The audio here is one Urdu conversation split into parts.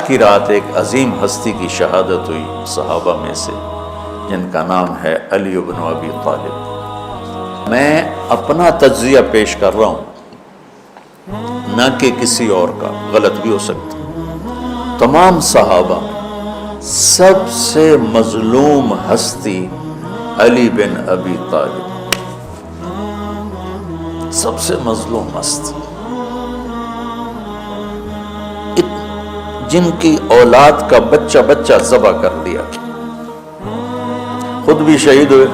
کی رات ایک عظیم ہستی کی شہادت ہوئی صحابہ میں سے، جن کا نام ہے علی بن ابی طالب۔ میں اپنا تجزیہ پیش کر رہا ہوں، نہ کہ کسی اور کا، غلط بھی ہو سکتا۔ تمام صحابہ میں سب سے مظلوم ہستی علی بن ابی طالب، سب سے مظلوم ہستی، جن کی اولاد کا بچہ بچہ ذبح کر دیا، خود بھی شہید ہوئے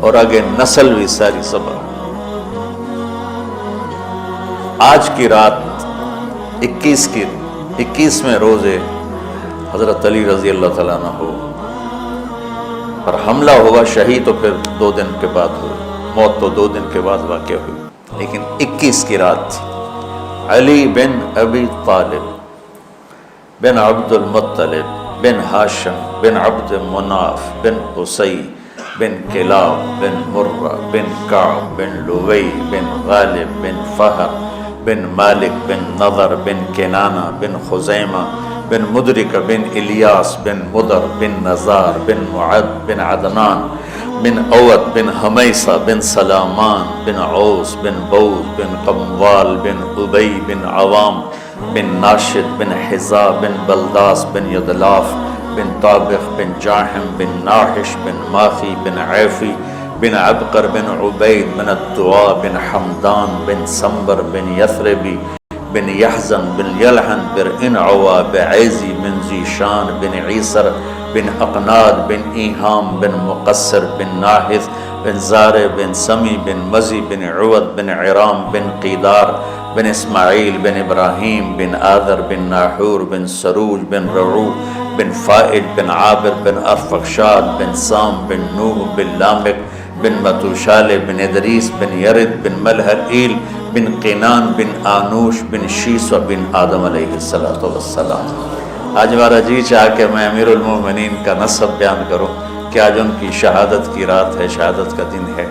اور آگے نسل بھی ساری ذبح۔ آج کی رات 21ویں روزے حضرت علی رضی اللہ تعالیٰ عنہ پر حملہ ہوا، شہید تو پھر 2 دن کے بعد ہوئے، موت تو 2 دن کے بعد واقع ہوئی، لیکن 21 کی رات تھی۔ علی بن ابی طالب بن عبد المطلب بن ہاشم بن عبد مناف بن قصی بن کلاب بن مرہ بن کعب بن لوی بن غالب بن فہر بن مالک بن نضر بن کنانہ بن خزیمہ بن مدرک بن الیاس بن مدر بن نزار بن معد بن عدنان بن اوت بن حمیسہ بن سلامان بن عوس بن بوز بن قموال بن ابی بن عوام بن ناشد بن حزا بن بلداس بن یدلاف بن طابخ بن جاحم بن ناحش بن ماخی بن عیفی بن عبقر بن عبید بن الدعاء بن حمدان بن سمبر بن یثربی بن یحزن بن یلحن بن انعوا بعیزی بن زیشان بن عیسر بن اقناد بن ایہام بن مقصر بن ناحث بن زارع بن سمی بن مزی بن عود بن عرام بن قیدار بن اسماعیل بن ابراہیم بن آذر بن ناحور بن سروج بن رعو بن فائد بن عابر بن ارفخشاد بن سام بن نوح بن لامک بن متوشال بن ادریس بن یرد بن ملحل بن قینان بن آنوش بن شیس بن آدم علیہ السلام۔ آج ہمارا جی چاہ کہ میں امیر المومنین کا نسب بیان کروں کہ آج ان کی شہادت کی رات ہے، شہادت کا دن ہے،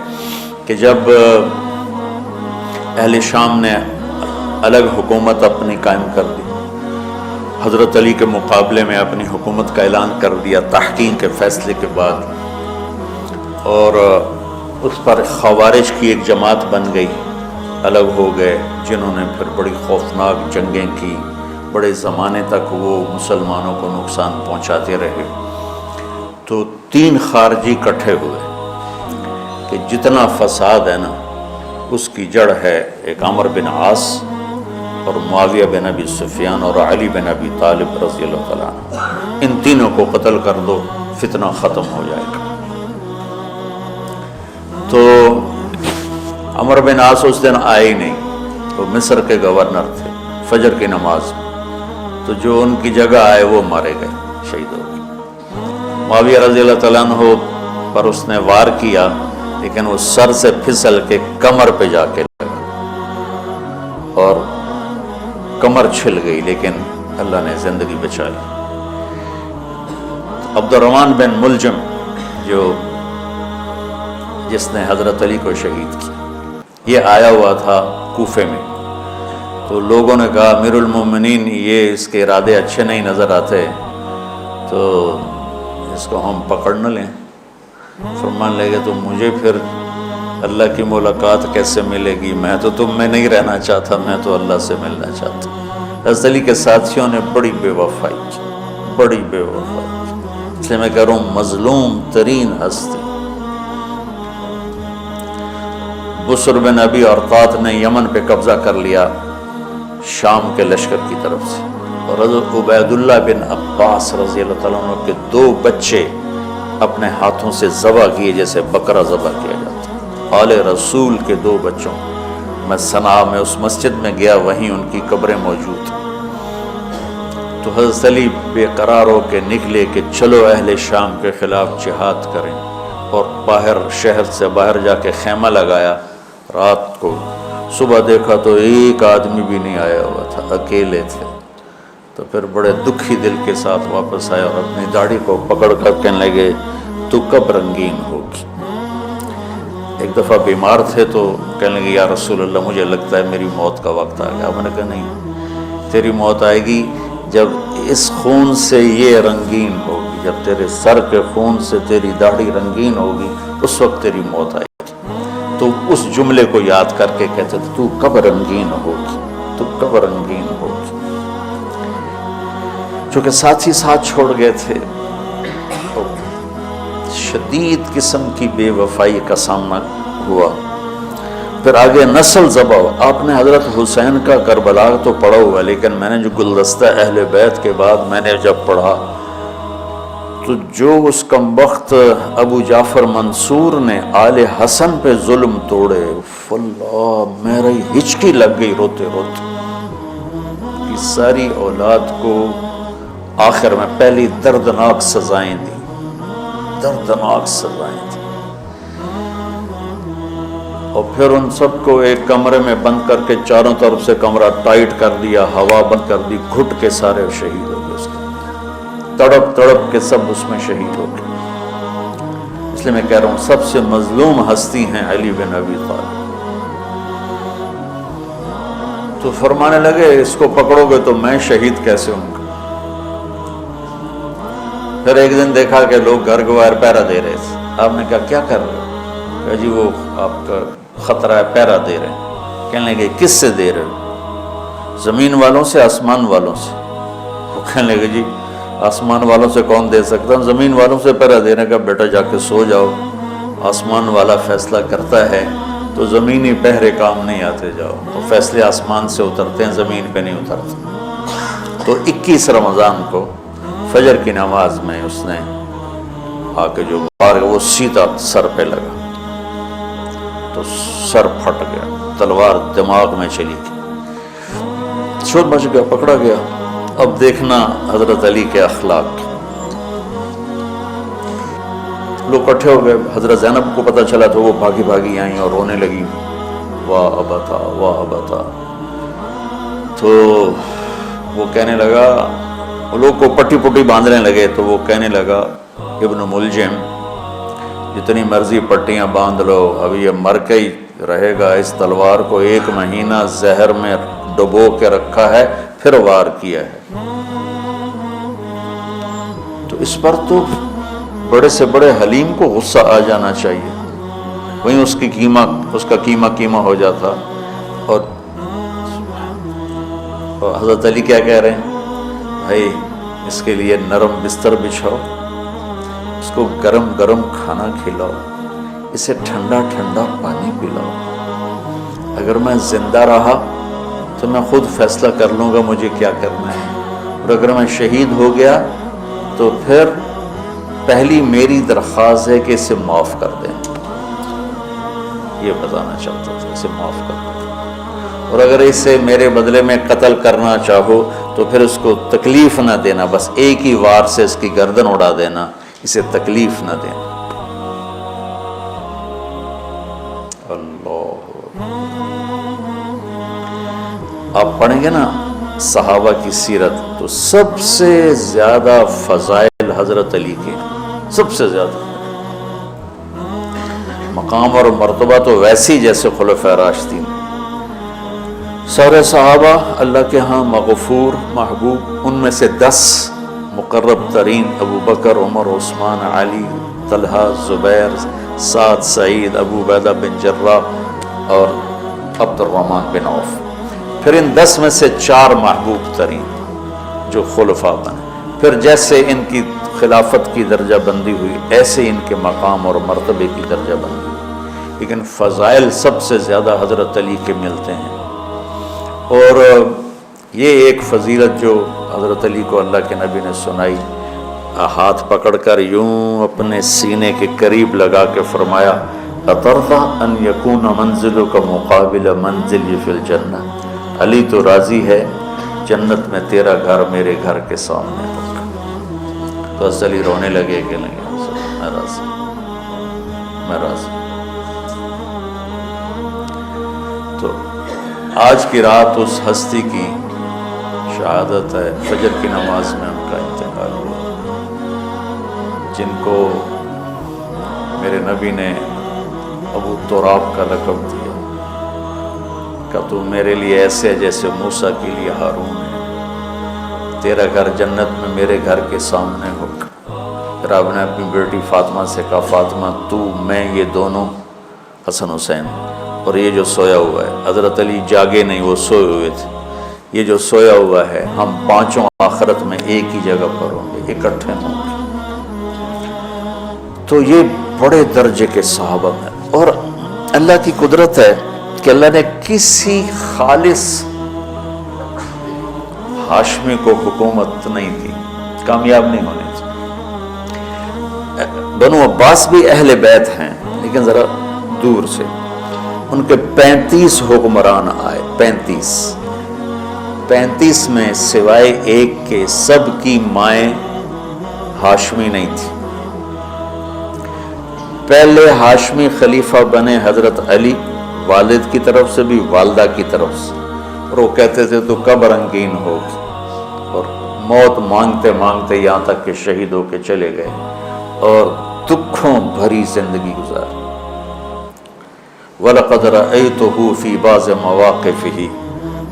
کہ جب اہل شام نے الگ حکومت اپنی قائم کر دی، حضرت علی کے مقابلے میں اپنی حکومت کا اعلان کر دیا تحقیق کے فیصلے کے بعد، اور اس پر خوارج کی ایک جماعت بن گئی، الگ ہو گئے، جنہوں نے پھر بڑی خوفناک جنگیں کی، بڑے زمانے تک وہ مسلمانوں کو نقصان پہنچاتے رہے۔ تو 3 خارجی اکٹھے ہوئے کہ جتنا فساد ہے نا اس کی جڑ ہے ایک عمر بن عاص اور معاویہ بن ابی سفیان اور علی بن ابی طالب رضی اللہ تعالیٰ عنہ، ان تینوں کو قتل کر دو، فتنہ ختم ہو جائے گا۔ تو عمر بن عاص اس دن آئے ہی نہیں، وہ مصر کے گورنر تھے، فجر کی نماز، تو جو ان کی جگہ آئے وہ مارے گئے، شہید ہو گئے۔ معاویہ رضی اللہ تعالیٰ عنہ پر اس نے وار کیا، لیکن وہ سر سے پھسل کے کمر پہ جا کے لگا اور کمر چھل گئی، لیکن اللہ نے زندگی بچا لی۔ عبد الرحمن بن ملجم جس نے حضرت علی کو شہید کیا، یہ آیا ہوا تھا کوفے میں، تو لوگوں نے کہا امیر المومنین یہ اس کے ارادے اچھے نہیں نظر آتے، تو اس کو ہم پکڑ نہ لیں۔ فرمان لے گئے تو مجھے پھر اللہ کی ملاقات کیسے ملے گی، میں تو تم میں نہیں رہنا چاہتا، میں تو اللہ سے ملنا چاہتا۔ حضرت علی کے ساتھیوں نے بڑی بے وفائی کی، بڑی بے وفائی کی، اس لیے میں کہہ رہا ہوں مظلوم ترین ہستی۔ بسر بن ابی ارطاط نے یمن پہ قبضہ کر لیا شام کے لشکر کی طرف سے، اور حضرت عبید اللہ بن عباس رضی اللہ تعالیٰ عنہ کے 2 بچے اپنے ہاتھوں سے ذبح کیے جیسے بکرا ذبح کیا جاتا۔ آل رسول کے 2 بچوں، میں صنعاء میں اس مسجد میں گیا، وہیں ان کی قبریں موجود ہیں۔ تو حضرت علی بے قرار ہو کے نکلے کہ چلو اہل شام کے خلاف جہاد کریں، اور باہر شہر سے باہر جا کے خیمہ لگایا رات کو۔ صبح دیکھا تو ایک آدمی بھی نہیں آیا ہوا تھا، اکیلے تھے۔ تو پھر بڑے دکھی دل کے ساتھ واپس آیا اور اپنی داڑھی کو پکڑ کر کہنے لگے تو کب رنگین ہوگی۔ ایک دفعہ بیمار تھے تو کہنے لگے یا رسول اللہ مجھے لگتا ہے میری موت کا وقت آ گیا۔ میں نے کہا نہیں، تیری موت آئے گی جب اس خون سے یہ رنگین ہوگی، جب تیرے سر کے خون سے تیری داڑھی رنگین ہوگی، اس وقت تیری موت آئے گی۔ تو اس جملے کو یاد کر کے کہتے تھے تو کب رنگین ہوگی، تو کب رنگین ہوگی۔ چونکہ ساتھی ساتھ چھوڑ گئے تھے، تو شدید قسم کی بے وفائی کا سامنا ہوا۔ پھر آگے نسل ذبح۔ آپ نے حضرت حسین کا کربلا تو پڑھا ہوا، لیکن میں نے جو گلدستہ اہل بیت کے بعد میں نے جب پڑھا تو جو اس کمبخت ابو جعفر منصور نے آل حسن پہ ظلم توڑے، اللہ میری ہچکی لگ گئی روتے روتے۔ کی ساری اولاد کو آخر میں پہلی دردناک سزائیں دی، دردناک سزائیں دی، اور پھر ان سب کو ایک کمرے میں بند کر کے چاروں طرف سے کمرہ ٹائٹ کر دیا، ہوا بند کر دی، گھٹ کے سارے شہید ہو گئے، اس کے تڑپ تڑپ کے سب اس میں شہید ہو گئے۔ اس لیے میں کہہ رہا ہوں سب سے مظلوم ہستی ہیں علی بن ابی طالب۔ تو فرمانے لگے اس کو پکڑو گے تو میں شہید کیسے ہوں گا؟ پھر ایک دن دیکھا کہ لوگ گھر گوار پہرا دے رہے تھے۔ آپ نے کہا کیا کر رہے ہو؟ کہ جی وہ آپ کا خطرہ ہے، پہرا دے رہے ہیں۔ کہنے لگے کس سے دے رہے ہو؟ زمین والوں سے، آسمان والوں سے؟ وہ کہنے لگے جی آسمان والوں سے کون دے سکتا ہوں، زمین والوں سے پہرا دینے کا۔ بیٹا جا کے سو جاؤ، آسمان والا فیصلہ کرتا ہے تو زمینی پہرے کام نہیں آتے، جاؤ۔ تو فیصلے آسمان سے اترتے ہیں، زمین پہ نہیں اترتے۔ تو 21 رمضان کو فجر کی نماز میں اس نے آ کے جو مار وہ سیدھا سر پہ لگا تو سر پھٹ گیا، تلوار دماغ میں چلی گئی، شور مچ گیا، پکڑا گیا۔ اب دیکھنا حضرت علی کے اخلاق، لوگ اکٹھے ہو گئے۔ حضرت زینب کو پتہ چلا تو وہ بھاگی بھاگی آئیں اور رونے لگی، واہ ابتا واہ ابتا۔ تو وہ کہنے لگا، وہ لوگ کو پٹی پٹی باندھنے لگے، تو وہ کہنے لگا ابن ملجم جتنی مرضی پٹیاں باندھ لو، اب یہ مر کے ہی رہے گا۔ اس تلوار کو 1 مہینہ زہر میں ڈبو کے رکھا ہے، پھر وار کیا ہے۔ تو اس پر تو بڑے سے بڑے حلیم کو غصہ آ جانا چاہیے، وہیں اس کا قیمہ ہو جاتا۔ اور حضرت علی کیا کہہ رہے ہیں؟ بھائی اس کے لیے نرم بستر بچھاؤ، اس کو گرم گرم کھانا کھلاؤ، اسے ٹھنڈا ٹھنڈا پانی پلاؤ۔ اگر میں زندہ رہا تو میں خود فیصلہ کر لوں گا مجھے کیا کرنا ہے، اور اگر میں شہید ہو گیا تو پھر پہلی میری درخواست ہے کہ اسے معاف کر دیں۔ یہ بتانا چاہتا تھا، اسے معاف کر دیں، اور اگر اسے میرے بدلے میں قتل کرنا چاہو تو پھر اس کو تکلیف نہ دینا، بس ایک ہی وار سے اس کی گردن اڑا دینا، اسے تکلیف نہ دینا۔ اللہ، آپ پڑھیں گے نا صحابہ کی سیرت تو سب سے زیادہ فضائل حضرت علی کے، سب سے زیادہ مقام اور مرتبہ تو ویسی جیسے خلفائے راشدین۔ سارے صحابہ اللہ کے ہاں مغفور محبوب، ان میں سے 10 مقرب ترین ابو بکر، عمر، عثمان، علی، طلحہ، زبیر، سعد، سعید، ابو عبیدہ بن جراح اور عبد الرحمن بن عوف۔ پھر ان 10 میں سے 4 محبوب ترین جو خلفاء بنے، پھر جیسے ان کی خلافت کی درجہ بندی ہوئی ایسے ان کے مقام اور مرتبے کی درجہ بندی ہوئی، لیکن فضائل سب سے زیادہ حضرت علی کے ملتے ہیں۔ اور یہ ایک فضیلت جو حضرت علی کو اللہ کے نبی نے سنائی، ہاتھ پکڑ کر یوں اپنے سینے کے قریب لگا کے فرمایا، اَتَرْضَىٰ أَن يَكُونَ مَنزِلُكَ مُقَابِلَ مَنزِلِي فِي الْجَنَّةِ، علی تو راضی ہے جنت میں تیرا گھر میرے گھر کے سامنے ہوگا۔ تو حضرت علی رونے لگے کہ نہیں، میں راضی، میں راضی۔ تو آج کی رات اس ہستی کی شہادت ہے، فجر کی نماز میں ان کا انتقال ہوا، جن کو میرے نبی نے ابو تراب کا لقب دیا کہ تو میرے لیے ایسے جیسے موسیٰ کے لیے ہارون ہے، تیرا گھر جنت میں میرے گھر کے سامنے ہوگا۔ پھر آپ نے اپنی بیٹی فاطمہ سے کہا فاطمہ تو میں یہ دونوں حسن حسین اور یہ جو سویا ہوا ہے، حضرت علی جاگے نہیں، وہ سوئے ہوئے تھے، یہ جو سویا ہوا ہے ہم پانچوں آخرت میں ایک ہی جگہ پر ہوں گے، اکٹھے ہوں گے۔ تو یہ بڑے درجے کے صحابہ ہیں، اور اللہ کی قدرت ہے کہ اللہ نے کسی خالص ہاشمی کو حکومت نہیں دی، کامیاب نہیں ہونے تھی۔ بنو عباس بھی اہل بیت ہیں لیکن ذرا دور سے، ان کے 35 حکمران آئے، 35 میں سوائے ایک کے سب کی مائیں ہاشمی نہیں تھی۔ پہلے ہاشمی خلیفہ بنے حضرت علی، والد کی طرف سے بھی والدہ کی طرف سے، اور وہ کہتے تھے تو کب رنگین ہوگی، اور موت مانگتے مانگتے یہاں تک کہ شہید ہو کے چلے گئے اور دکھوں بھری زندگی گزاری۔ وَلَقَدْ رَأَيْتُهُ فِي بَعْضِ مَوَاقِفِهِ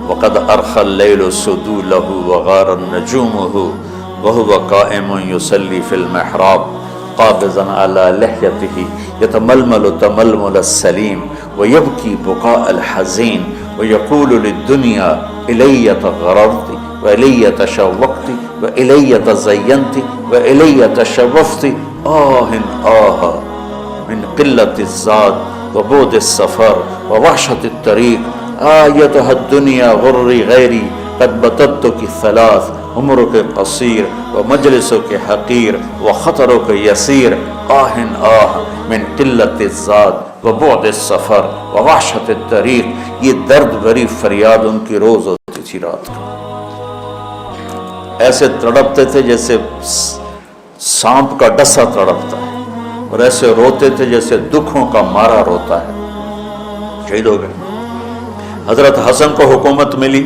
وَقَدْ أَرْخَى اللَّيْلُ سُدُولَهُ وَغَارَ نَجُومُهُ وَهُوَ قَائِمٌ يُصَلِّي فِي الْمِحْرَابِ قابضاً على لحيته يتململ تململ السليم ويبكي بكاء الحزين ويقول للدنيا إلي تغررت وإلي تشوقت وإلي تزينت وإلي تشوفت آه من قلة الزاد وبعد السفر ووحشة الطريق آيتها الدنيا غري غيري قد بتتك ثلاث عمرك قصير ومجلسك حقير وخطرك يسير من قلة الزاد وبعد السفر ووحشة الطريق۔ یہ درد بھری فریاد ان کی روز ہوتی تھی رات کو، ایسے تڑپتے تھے جیسے سانپ کا ڈسا تڑپتا ہے، اور ایسے روتے تھے جیسے دکھوں کا مارا روتا ہے۔ شہید ہو گئے۔ حضرت حسن کو حکومت ملی،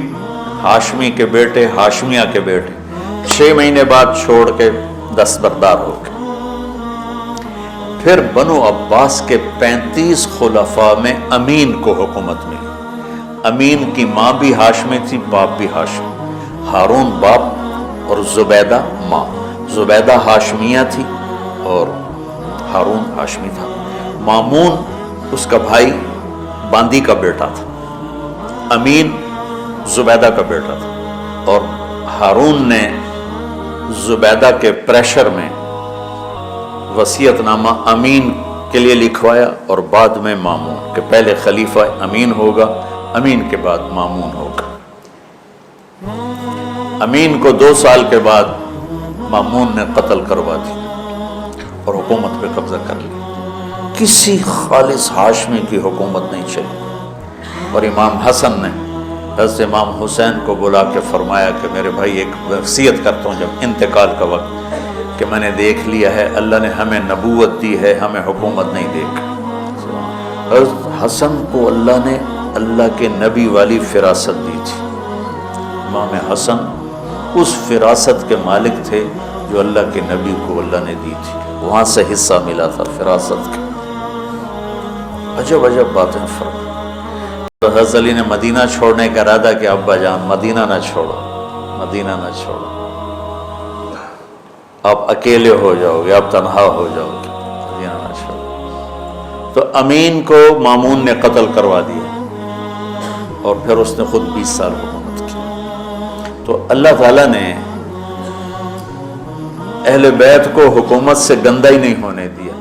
ہاشمی کے بیٹے، ہاشمیہ کے بیٹے، 6 مہینے بعد چھوڑ کے دستبردار ہو گئے۔ پھر بنو عباس کے 35 خلفاء میں امین کو حکومت ملی۔ امین کی ماں بھی ہاشمی تھی، باپ بھی ہاشمی، ہارون باپ اور زبیدہ ماں۔ زبیدہ ہاشمیہ تھی اور ہارون ہاشمی تھا۔ مامون اس کا بھائی باندی کا بیٹا تھا، امین زبیدہ کا بیٹا تھا، اور ہارون نے زبیدہ کے پریشر میں وصیت نامہ امین کے لیے لکھوایا، اور بعد میں مامون، کہ پہلے خلیفہ امین ہوگا، امین کے بعد مامون ہوگا۔ امین کو 2 سال کے بعد مامون نے قتل کروا دی اور حکومت پہ قبضہ کر لیا۔ کسی خالص ہاشمی کی حکومت نہیں چلی، اور امام حسن نے حضرت امام حسین کو بلا کے فرمایا کہ میرے بھائی ایک وصیت کرتا ہوں جب انتقال کا وقت، کہ میں نے دیکھ لیا ہے اللہ نے ہمیں نبوت دی ہے، ہمیں حکومت نہیں دے گا۔ حضرت حسن کو اللہ نے اللہ کے نبی والی فراست دی تھی۔ امام حسن اس فراست کے مالک تھے جو اللہ کے نبی کو اللہ نے دی تھی، وہاں سے حصہ ملا تھا فراست کا۔ عجب عجب باتیں فرق۔ تو حضرت علی نے مدینہ چھوڑنے کا ارادہ کیا، ابا جان مدینہ نہ چھوڑو، مدینہ نہ چھوڑو، آپ اکیلے ہو جاؤ گے، آپ تنہا ہو جاؤ گے، مدینہ نہ چھوڑو۔ تو امین کو مامون نے قتل کروا دیا، اور پھر اس نے خود 20 سال حکومت کی۔ تو اللہ تعالیٰ نے اہل بیت کو حکومت سے گندہ ہی نہیں ہونے دیا،